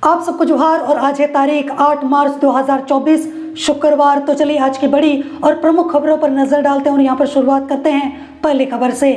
आप सबको जोहार। और आज है तारीख 8 मार्च 2024 शुक्रवार। तो चलिए आज की बड़ी और प्रमुख खबरों पर नजर डालते हैं और यहाँ पर शुरुआत करते हैं पहली खबर से।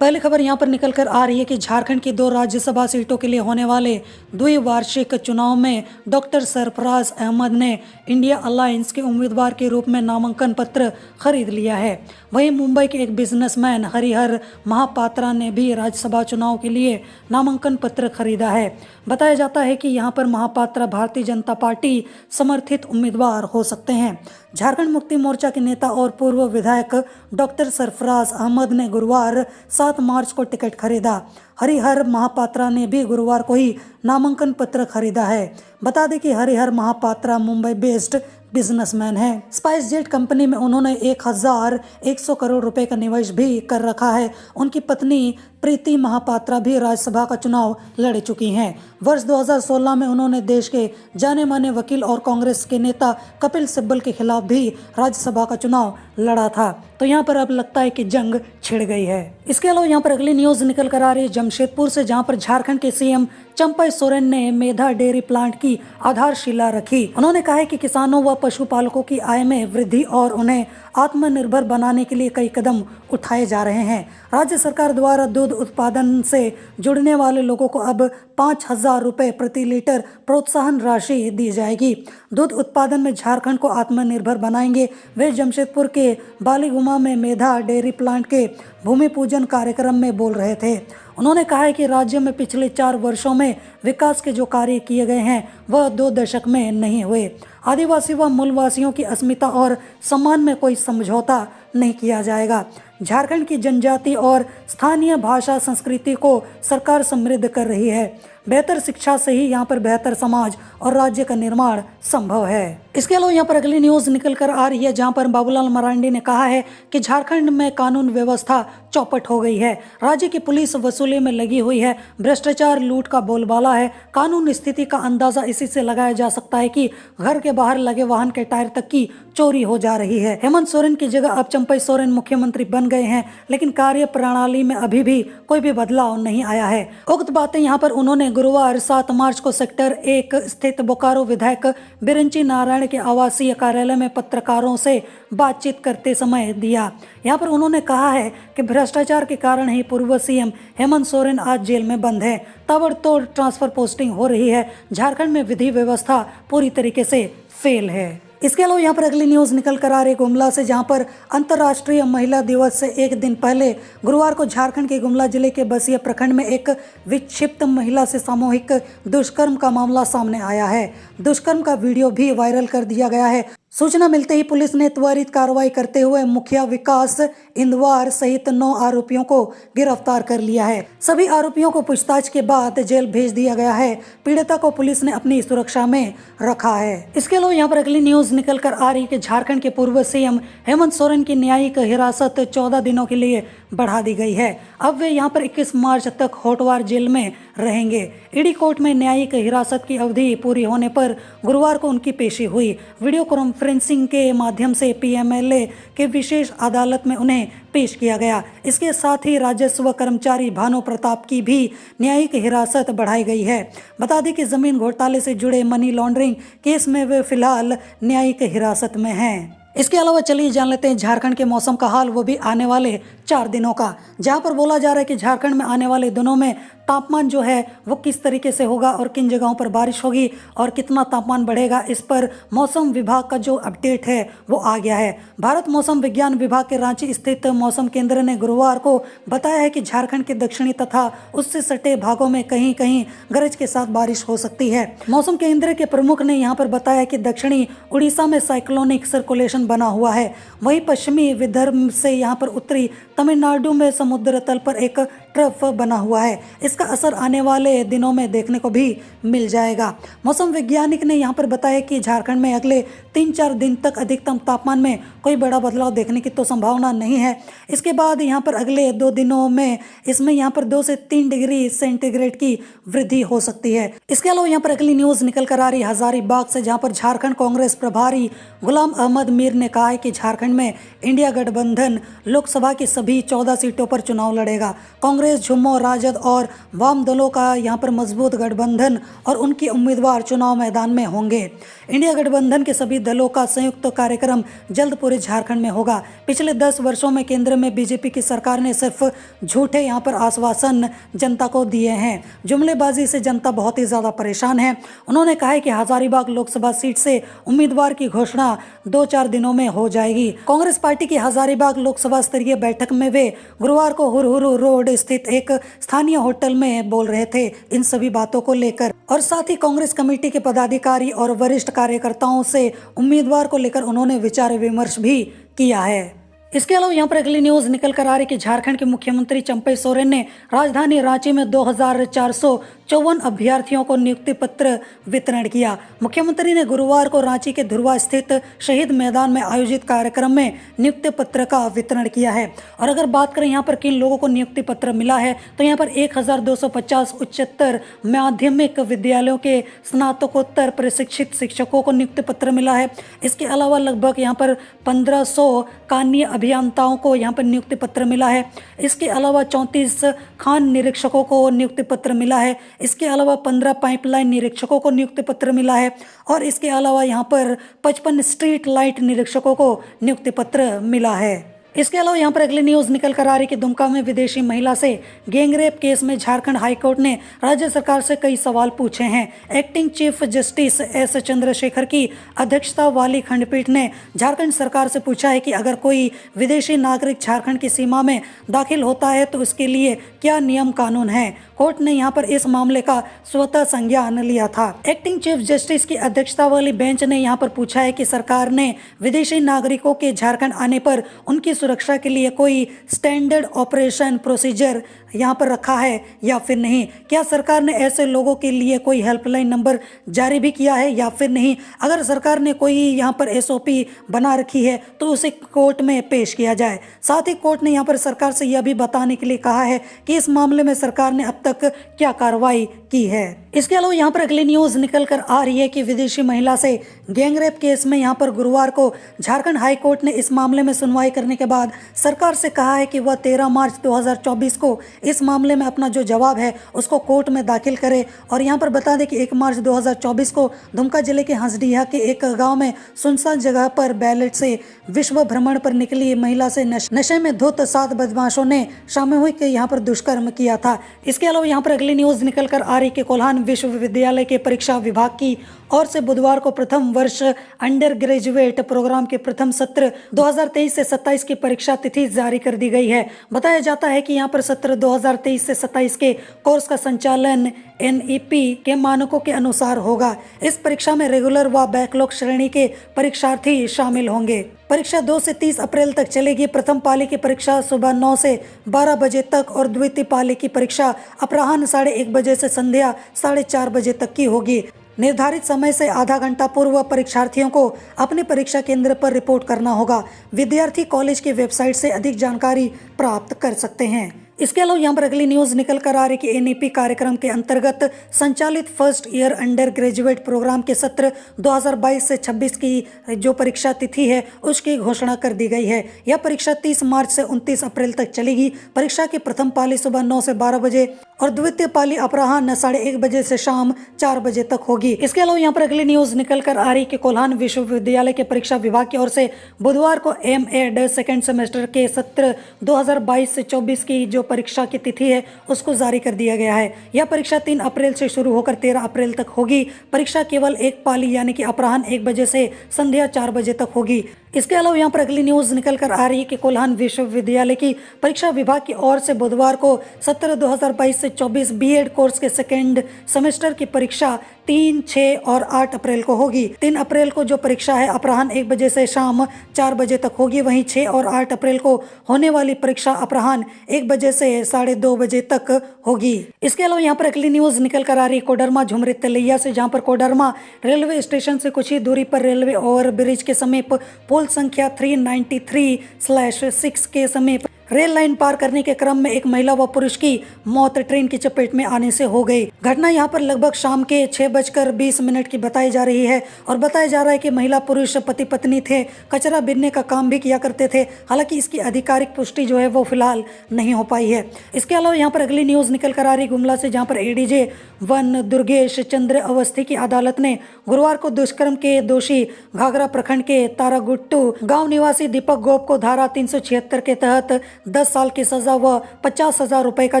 पहली खबर यहाँ पर निकल कर आ रही है कि झारखंड की 2 राज्यसभा सीटों के लिए होने वाले द्विवार्षिक चुनाव में डॉक्टर सरफराज अहमद ने इंडिया अलायंस के उम्मीदवार के रूप में नामांकन पत्र खरीद लिया है। वहीं मुंबई के एक बिजनेसमैन हरिहर महापात्रा ने भी राज्यसभा चुनाव के लिए नामांकन पत्र खरीदा है। बताया जाता है कि यहाँ पर महापात्रा भारतीय जनता पार्टी समर्थित उम्मीदवार हो सकते हैं। झारखंड मुक्ति मोर्चा के नेता और पूर्व विधायक डॉक्टर सरफराज अहमद ने गुरुवार 7 मार्च को टिकट खरीदा। हरिहर महापात्रा ने भी गुरुवार को ही नामांकन पत्र खरीदा है। बता दें कि हरिहर महापात्रा मुंबई बेस्ड बिजनेसमैन है। स्पाइस जेट कंपनी में उन्होंने 1100 करोड़ रुपए का निवेश भी कर रखा है। उनकी पत्नी प्रीति महापात्रा भी राज्यसभा का चुनाव लड़ चुकी हैं। वर्ष 2016 में उन्होंने देश के जाने माने वकील और कांग्रेस के नेता कपिल सिब्बल के खिलाफ भी राज्यसभा का चुनाव लड़ा था। तो यहाँ पर अब लगता है कि जंग छिड़ गई है। इसके अलावा यहाँ पर अगली न्यूज निकल कर आ रही है जमशेदपुर से, जहाँ पर झारखंड के सीएम चंपई सोरेन ने मेधा डेयरी प्लांट की आधारशिला रखी। उन्होंने कहा है कि किसानों व पशुपालकों की आय में वृद्धि और उन्हें आत्मनिर्भर बनाने के लिए कई कदम उठाए जा रहे हैं। राज्य सरकार द्वारा दूध उत्पादन से जुड़ने वाले लोगों को अब 5,000 रुपये प्रति लीटर प्रोत्साहन राशि दी जाएगी। दूध उत्पादन में झारखंड को आत्मनिर्भर बनाएंगे। वे जमशेदपुर के बालीगुमा में मेधा डेयरी प्लांट के भूमि पूजन कार्यक्रम में बोल रहे थे। उन्होंने कहा है कि राज्य में पिछले 4 वर्षों में विकास के जो कार्य किए गए हैं वह 2 दशक में नहीं हुए। आदिवासी व मूलवासियों की अस्मिता और सम्मान में कोई समझौता नहीं किया जाएगा। झारखंड की जनजाति और स्थानीय भाषा संस्कृति को सरकार समृद्ध कर रही है। बेहतर शिक्षा से ही यहाँ पर बेहतर समाज और राज्य का निर्माण संभव है। इसके अलावा यहाँ पर अगली न्यूज निकल कर आ रही है, जहाँ पर बाबूलाल मरांडी ने कहा है कि झारखंड में कानून व्यवस्था चौपट हो गई है। राज्य की पुलिस वसूली में लगी हुई है। भ्रष्टाचार लूट का बोलबाला है। कानून स्थिति का अंदाजा इसी से लगाया जा सकता है कि घर के बाहर लगे वाहन के टायर तक की चोरी हो जा रही है। हेमंत सोरेन की जगह अब चंपई सोरेन मुख्यमंत्री बन गए हैं, लेकिन कार्य प्रणाली में अभी भी कोई भी बदलाव नहीं आया है। उक्त बातें यहाँ पर उन्होंने गुरुवार 7 मार्च को सेक्टर 1 स्थित बोकारो विधायक बिरंची नारायण के आवासीय कार्यालय में पत्रकारों से बातचीत करते समय दिया। यहाँ पर उन्होंने कहा है कि भ्रष्टाचार के कारण ही पूर्व सीएम हेमंत सोरेन आज जेल में बंद है। ताबड़तोड़ ट्रांसफर पोस्टिंग हो रही है। झारखंड में विधि व्यवस्था पूरी तरीके से फेल है। इसके अलावा यहाँ पर अगली न्यूज निकल कर आ रही गुमला से, जहाँ पर अंतर्राष्ट्रीय महिला दिवस से एक दिन पहले गुरुवार को झारखंड के गुमला जिले के बसिया प्रखंड में एक विक्षिप्त महिला से सामूहिक दुष्कर्म का मामला सामने आया है। दुष्कर्म का वीडियो भी वायरल कर दिया गया है। सूचना मिलते ही पुलिस ने त्वरित कार्रवाई करते हुए मुखिया विकास इंदवार सहित 9 आरोपियों को गिरफ्तार कर लिया है। सभी आरोपियों को पूछताछ के बाद जेल भेज दिया गया है। पीड़िता को पुलिस ने अपनी सुरक्षा में रखा है। इसके अलावा यहाँ पर अगली न्यूज निकल कर आ रही है कि झारखंड के पूर्व सीएम हेमंत सोरेन की न्यायिक हिरासत 14 दिनों के लिए बढ़ा दी गई है। अब वे यहाँ पर 21 मार्च तक होटवार जेल में रहेंगे। ईडी कोर्ट में न्यायिक हिरासत की अवधि पूरी होने पर गुरुवार को उनकी पेशी हुई। वीडियो कॉन्फ्रेंसिंग के माध्यम से पीएमएलए के विशेष अदालत में उन्हें पेश किया गया। इसके साथ ही राजस्व कर्मचारी भानु प्रताप की भी न्यायिक हिरासत बढ़ाई गई है। बता दें कि जमीन घोटाले से जुड़े मनी लॉन्ड्रिंग केस में वे फिलहाल न्यायिक हिरासत में हैं। इसके अलावा चलिए जान लेते हैं झारखंड के मौसम का हाल, वो भी आने वाले 4 दिनों का, जहां पर बोला जा रहा है कि झारखंड में आने वाले दिनों में तापमान जो है वो किस तरीके से होगा और किन जगहों पर बारिश होगी और कितना तापमान बढ़ेगा, इस पर मौसम विभाग का जो अपडेट है वो आ गया है। भारत मौसम विज्ञान विभाग के रांची स्थित मौसम केंद्र ने गुरुवार को बताया है कि झारखंड के दक्षिणी तथा उससे सटे भागों में कहीं कहीं गरज के साथ बारिश हो सकती है। मौसम केंद्र के प्रमुख ने यहाँ पर बताया कि दक्षिणी उड़ीसा में साइक्लोनिक सर्कुलेशन बना हुआ है। वहीं पश्चिमी विदर्भ से यहाँ पर उत्तरी तमिलनाडु में समुद्र तल पर एक ट्रफ बना हुआ है। इसका असर आने वाले दिनों में देखने को भी मिल जाएगा। मौसम वैज्ञानिक ने यहाँ पर बताया कि झारखंड में अगले 3-4 दिन तक अधिकतम तापमान में कोई बड़ा बदलाव देखने की तो संभावना नहीं है। इसके बाद यहाँ पर अगले 2 दिनों में इसमें यहाँ पर 2 से 3 डिग्री सेंटीग्रेड की वृद्धि हो सकती है। इसके अलावा यहाँ पर अगली न्यूज निकल कर आ रही हजारीबाग से, जहाँ पर झारखंड कांग्रेस प्रभारी गुलाम अहमद मीर ने कहा है कि झारखंड में इंडिया गठबंधन लोकसभा की सभी 14 सीटों पर चुनाव लड़ेगा। कांग्रेस कांग्रेस, झुम्मो, राजद और वाम दलों का यहाँ पर मजबूत गठबंधन और उनके उम्मीदवार चुनाव मैदान में होंगे। इंडिया गठबंधन के सभी दलों का संयुक्त कार्यक्रम जल्द पूरे झारखंड में होगा। पिछले 10 वर्षों में केंद्र में बीजेपी की सरकार ने सिर्फ झूठे यहाँ पर आश्वासन जनता को दिए हैं। जुमलेबाजी से जनता बहुत ही ज़्यादा परेशान है। उन्होंने कहा है कि हजारीबाग लोकसभा सीट से उम्मीदवार की घोषणा 2-4 दिनों में हो जाएगी। कांग्रेस पार्टी की हजारीबाग लोकसभा स्तरीय बैठक में वे गुरुवार को हुरहुरु रोड स्थित एक स्थानीय होटल में बोल रहे थे इन सभी बातों को लेकर, और साथ ही कांग्रेस कमेटी के पदाधिकारी और वरिष्ठ कार्यकर्ताओं से उम्मीदवार को लेकर उन्होंने विचार विमर्श भी किया है। इसके अलावा यहाँ पर अगली न्यूज निकल कर आ रही कि झारखंड के मुख्यमंत्री चंपई सोरेन ने राजधानी रांची में 2454 अभ्यर्थियों को नियुक्ति पत्र वितरण किया। मुख्यमंत्री ने गुरुवार को रांची के धुरवा स्थित शहीद मैदान में आयोजित कार्यक्रम में नियुक्ति पत्र का वितरण किया है। और अगर बात करें यहाँ पर किन लोगों को नियुक्ति पत्र मिला है, तो यहाँ पर 1250 उच्चतर माध्यमिक विद्यालयों के स्नातकोत्तर प्रशिक्षित शिक्षकों को नियुक्ति पत्र मिला है। इसके अलावा लगभग यहाँ पर 1500 कानीय अभियंताओं को यहाँ पर नियुक्ति पत्र मिला है। इसके अलावा 34 खान निरीक्षकों को नियुक्ति पत्र मिला है। इसके अलावा 15 पाइपलाइन निरीक्षकों को नियुक्ति पत्र मिला है। और इसके अलावा यहाँ पर 55 स्ट्रीट लाइट निरीक्षकों को नियुक्ति पत्र मिला है। इसके अलावा यहाँ पर अगली न्यूज निकल कर आ रही कि दुमका में विदेशी महिला से गैंगरेप केस में झारखंड हाईकोर्ट ने राज्य सरकार से कई सवाल पूछे हैं। Acting chief justice S Chandrashekhar की अध्यक्षता वाली खंडपीठ ने झारखंड सरकार से पूछा है कि अगर कोई विदेशी नागरिक झारखंड की सीमा में दाखिल होता है तो उसके लिए क्या नियम कानून है। कोर्ट ने यहाँ पर इस मामले का स्वतः संज्ञान लिया था। एक्टिंग चीफ जस्टिस की अध्यक्षता वाली बेंच ने यहाँ पर पूछा है कि सरकार ने विदेशी नागरिकों के झारखंड आने पर उनकी सुरक्षा के लिए कोई स्टैंडर्ड ऑपरेशन प्रोसीजर यहाँ पर रखा है या फिर नहीं। क्या सरकार ने ऐसे लोगों के लिए कोई हेल्पलाइन नंबर जारी भी किया है या फिर नहीं। अगर सरकार ने कोई यहाँ पर SOP बना रखी है तो उसे कोर्ट में पेश किया जाए। साथ ही कोर्ट ने यहाँ पर सरकार से यह भी बताने के लिए कहा है कि इस मामले में सरकार ने अब तक क्या कार्रवाई की है। इसके अलावा यहाँ पर अगली न्यूज निकल कर आ रही है कि विदेशी महिला से गैंगरेप केस में यहाँ पर गुरुवार को झारखंड हाई कोर्ट ने इस मामले में सुनवाई करने के बाद सरकार से कहा है कि वह 13 मार्च 2024 को इस मामले में अपना जो जवाब है उसको कोर्ट में दाखिल करे। और यहाँ पर बता दें कि 1 मार्च 2024 को दुमका जिले के हंसडीहा के एक गांव में सुनसान जगह पर बैलेट से विश्व भ्रमण पर निकली महिला से नशे में धुत 7 बदमाशों ने सामूहिक यहाँ पर दुष्कर्म किया था। इसके अलावा यहाँ पर अगली न्यूज निकल कर आ रही कि कोल्हान विश्वविद्यालय के परीक्षा विभाग की और से बुधवार को प्रथम वर्ष अंडर ग्रेजुएट प्रोग्राम के प्रथम सत्र 2023 से 27 की परीक्षा तिथि जारी कर दी गई है। बताया जाता है कि यहाँ पर सत्र 2023 से 27 के कोर्स का संचालन NEP के मानकों के अनुसार होगा। इस परीक्षा में रेगुलर व बैकलॉग श्रेणी के परीक्षार्थी शामिल होंगे। परीक्षा 2 से 30 अप्रैल तक चलेगी। प्रथम पाली की परीक्षा सुबह 9 से 12 बजे तक और द्वितीय पाली की परीक्षा अपराह्न 1:30 बजे से संध्या 4:30 बजे तक की होगी। निर्धारित समय से आधा घंटा पूर्व परीक्षार्थियों को अपने परीक्षा केंद्र पर रिपोर्ट करना होगा। विद्यार्थी कॉलेज की वेबसाइट से अधिक जानकारी प्राप्त कर सकते हैं। इसके अलावा यहाँ पर अगली न्यूज निकल कर आ रही कि NEP कार्यक्रम के अंतर्गत संचालित first year undergraduate programme के सत्र 2022 से 26 की जो परीक्षा तिथि है उसकी घोषणा कर दी गई है। यह परीक्षा 30 मार्च से 29 अप्रैल तक चलेगी। परीक्षा की प्रथम पाली सुबह 9 से 12 बजे और द्वितीय पाली अपराह्न 1:30 बजे से शाम 4 बजे तक होगी। इसके अलावा यहाँ पर अगली न्यूज निकल कर आ रही कि कोल्हान विश्वविद्यालय के परीक्षा विभाग की ओर से बुधवार को MA सेकेंड सेमेस्टर के सत्र 2022 से 24 की जो परीक्षा की तिथि है उसको जारी कर दिया गया है। यह परीक्षा 3 अप्रैल से शुरू होकर 13 अप्रैल तक होगी। परीक्षा केवल एक पाली यानी कि अपराह्न 1 बजे से संध्या 4 बजे तक होगी। इसके अलावा यहाँ पर अगली न्यूज निकल कर आ रही है कि कोल्हान विश्वविद्यालय की परीक्षा विभाग की ओर से बुधवार को सत्र 2022 से 24 B.Ed कोर्स के सेकेंड सेमेस्टर की परीक्षा 3, 6 और 8 अप्रैल को होगी। 3 अप्रैल को जो परीक्षा है अपराह्न 1 बजे से शाम 4 बजे तक होगी। वहीं 6 और 8 अप्रैल को होने वाली परीक्षा अपराह्न 1 बजे से 2:30 बजे तक होगी। इसके अलावा यहाँ पर अगली न्यूज निकल कर आ रही है कोडरमा झुमरी तलैया से, जहाँ पर कोडरमा रेलवे स्टेशन से कुछ ही दूरी पर रेलवे ओवर ब्रिज के समीप पुल संख्या 393/6 के समीप रेल लाइन पार करने के क्रम में एक महिला व पुरुष की मौत ट्रेन की चपेट में आने से हो गई। घटना यहाँ पर लगभग शाम के 6:20 की बताई जा रही है और बताया जा रहा है कि महिला पुरुष पति पत्नी थे, कचरा बीनने का काम भी किया करते थे। हालांकि इसकी आधिकारिक पुष्टि जो है वो फिलहाल नहीं हो पाई है। इसके अलावा यहाँ पर अगली न्यूज निकल कर आ रही गुमला से, जहाँ पर एडीजे वन दुर्गेश चंद्र अवस्थी की अदालत ने गुरुवार को दुष्कर्म के दोषी घाघरा प्रखंड के तारागुट्टू गांव निवासी दीपक गोप को धारा 376 के तहत 10 साल की सजा व 50,000 रुपए का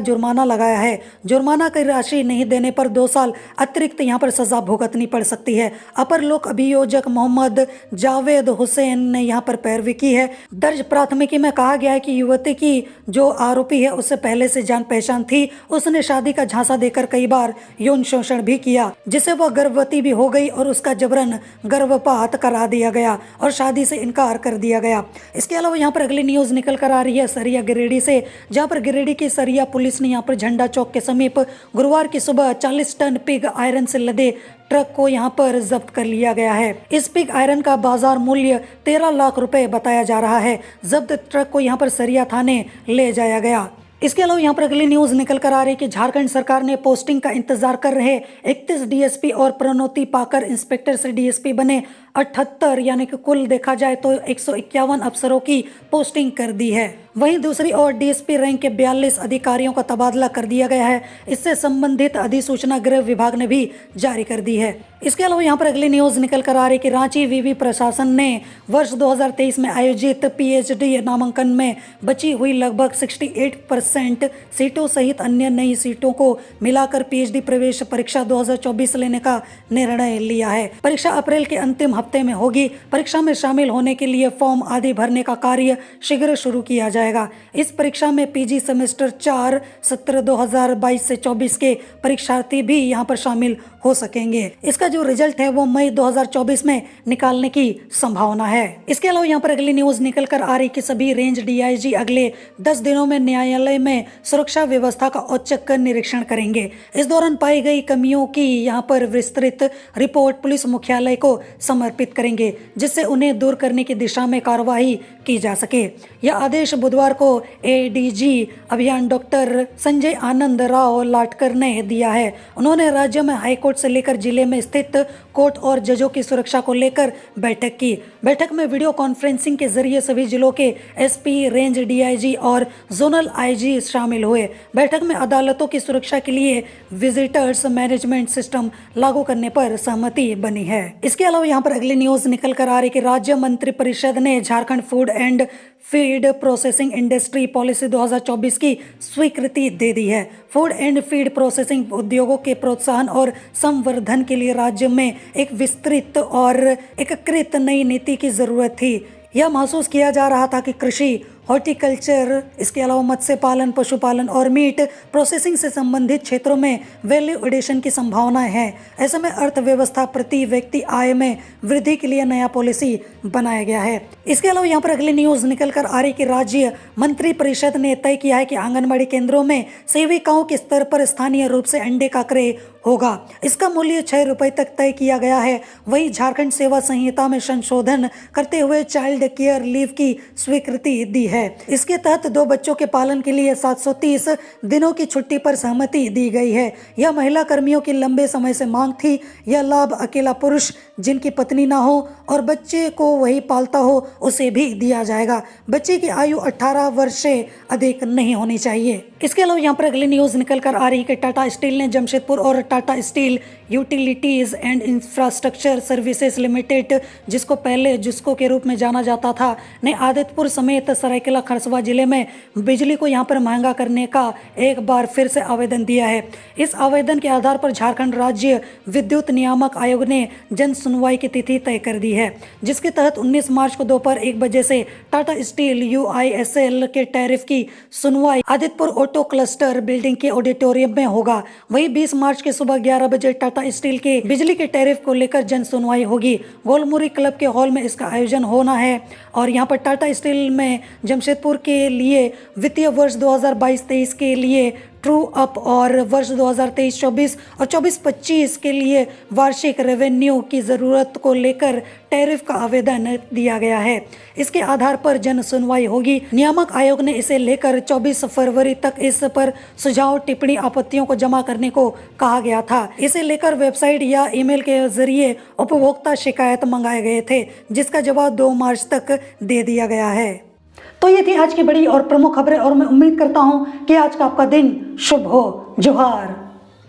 जुर्माना लगाया है। जुर्माना की राशि नहीं देने पर 2 साल अतिरिक्त यहाँ पर सजा भुगतनी पड़ सकती है। अपर लोक अभियोजक मोहम्मद जावेद हुसैन ने यहाँ पर पैरवी की है। दर्ज प्राथमिकी में कहा गया है कि युवती की जो आरोपी है उससे पहले से जान पहचान थी। उसने शादी का झांसा देकर कई बार यौन शोषण भी किया, जिससे वह गर्भवती भी हो गई और उसका जबरन गर्भपात करा दिया गया और शादी से इनकार कर दिया गया। इसके अलावा यहाँ पर अगली न्यूज निकल कर आ रही है सरिया गिरिडीह से, जहाँ पर गिरिडीह की सरिया पुलिस ने यहाँ पर झंडा चौक के समीप गुरुवार की सुबह 40 टन पिग आयरन से लदे ट्रक को यहाँ पर जब्त कर लिया गया है। इस पिग आयरन का बाजार मूल्य 13 लाख रुपए बताया जा रहा है। जब्त ट्रक को यहाँ पर सरिया थाने ले जाया गया। इसके अलावा यहाँ पर अगली न्यूज निकल कर आ रही है कि झारखंड सरकार ने पोस्टिंग का इंतजार कर रहे 31 डीएसपी और प्रोन्नति पाकर इंस्पेक्टर से डीएसपी बने 78 यानी कि कुल देखा जाए तो 151 अफसरों की पोस्टिंग कर दी है। वहीं दूसरी ओर डीएसपी रैंक के 42 अधिकारियों का तबादला कर दिया गया है। इससे संबंधित अधिसूचना गृह विभाग ने भी जारी कर दी है। इसके अलावा यहाँ पर अगली न्यूज निकल कर आ रही है कि रांची विवि प्रशासन ने वर्ष 2023 में आयोजित पीएचडी नामांकन में बची हुई लगभग 68% सीटों सहित अन्य नई सीटों को मिलाकर पीएचडी प्रवेश परीक्षा 2024 लेने का निर्णय लिया है। परीक्षा अप्रैल के अंतिम हफ्ते में होगी। परीक्षा में शामिल होने के लिए फॉर्म आदि भरने का कार्य शीघ्र शुरू किया जाएगा। इस परीक्षा में पीजी सेमेस्टर 4 सत्र 2022 से 24 के परीक्षार्थी भी यहाँ पर शामिल हो सकेंगे। इसका जो रिजल्ट है वो मई 2024 में निकालने की संभावना है। इसके अलावा यहाँ पर अगली न्यूज निकल कर आ रही कि सभी रेंज डीआईजी अगले 10 दिनों में न्यायालय में सुरक्षा व्यवस्था का औचक निरीक्षण करेंगे। इस दौरान पाई गई कमियों की यहाँ पर विस्तृत रिपोर्ट पुलिस मुख्यालय को समर्पित करेंगे, जिससे उन्हें दूर करने की दिशा में कार्रवाई की जा सके। यह आदेश बुधवार को एडीजी अभियान डॉक्टर संजय आनंद राव लाटकर ने दिया है। उन्होंने राज्य में हाईकोर्ट से लेकर जिले में स्थित कोर्ट और जजों की सुरक्षा को लेकर बैठक की। बैठक में वीडियो कॉन्फ्रेंसिंग के जरिए सभी जिलों के एसपी, रेंज डीआईजी और जोनल आईजी शामिल हुए। बैठक में अदालतों की सुरक्षा के लिए विजिटर्स मैनेजमेंट सिस्टम लागू करने पर सहमति बनी है। इसके अलावा यहाँ पर अगली न्यूज निकल कर आ रही कि राज्य मंत्री परिषद ने Jharkhand food and feed processing industry policy 2024 की स्वीकृति दे दी है। फूड एंड फीड प्रोसेसिंग उद्योगों के प्रोत्साहन और संवर्धन के लिए राज्य में एक विस्तृत और एकीकृत नई नीति की जरूरत थी। यह महसूस किया जा रहा था कि कृषि, हॉर्टिकल्चर, इसके अलावा मत्स्य पालन, पशुपालन और मीट प्रोसेसिंग से संबंधित क्षेत्रों में वैल्यू एडिशन की संभावनाएं हैं। ऐसे में अर्थव्यवस्था प्रति व्यक्ति आय में वृद्धि के लिए नया पॉलिसी बनाया गया है। इसके अलावा यहाँ पर अगली न्यूज निकल कर आ रही कि राज्य मंत्री परिषद ने तय किया है कि आंगनबाड़ी केंद्रों में सेविकाओं के स्तर पर स्थानीय रूप से अंडे का क्रय होगा। इसका मूल्य 6 रुपए तक तय किया गया है। वहीं झारखंड सेवा संहिता में संशोधन करते हुए चाइल्ड केयर लीव की स्वीकृति दी है। इसके तहत 2 बच्चों के पालन के लिए 730 दिनों की छुट्टी पर सहमति दी गई है। यह महिला कर्मियों की लंबे समय से मांग थी। यह लाभ अकेला पुरुष जिनकी पत्नी ना हो और बच्चे को वही पालता हो उसे भी दिया जाएगा। बच्चे की आयु 18 वर्ष से अधिक नहीं होनी चाहिए। इसके अलावा यहाँ पर अगली न्यूज निकल कर आ रही है कि टाटा स्टील ने जमशेदपुर और Tata steel utilities and infrastructure services limited, जिसको पहले जुस्को के रूप में जाना जाता था, ने आदितपुर समेत सरायकेला खरसावां जिले में बिजली को यहाँ पर महंगा करने का एक बार फिर से आवेदन दिया है। इस आवेदन के आधार पर झारखंड राज्य विद्युत नियामक आयोग ने जन सुनवाई की तिथि तय कर दी है, जिसके तहत 19 मार्च को दोपहर 1 बजे से टाटा स्टील यूआईएसएल के टैरिफ की सुनवाई आदितपुर ऑटो क्लस्टर बिल्डिंग के ऑडिटोरियम में होगा। वहीं 20 मार्च के सुबह 11 बजे टाटा स्टील के बिजली के टैरिफ को लेकर जन सुनवाई होगी। गोलमुरी क्लब के हॉल में इसका आयोजन होना है। और यहाँ पर टाटा स्टील में जमशेदपुर के लिए वित्तीय वर्ष 2022-23 के लिए ट्रू अप और वर्ष 2023-24 और 24-25 के लिए वार्षिक रेवेन्यू की ज़रूरत को लेकर टैरिफ का आवेदन दिया गया है। इसके आधार पर जन सुनवाई होगी। नियामक आयोग ने इसे लेकर 24 फरवरी तक इस पर सुझाव, टिप्पणी, आपत्तियों को जमा करने को कहा गया था। इसे लेकर वेबसाइट या ईमेल के जरिए उपभोक्ता शिकायत मंगाए गए थे, जिसका जवाब 2 मार्च तक दे दिया गया है। तो ये थी आज की बड़ी और प्रमुख खबरें और मैं उम्मीद करता हूँ कि आज का आपका दिन शुभ हो। जोहार।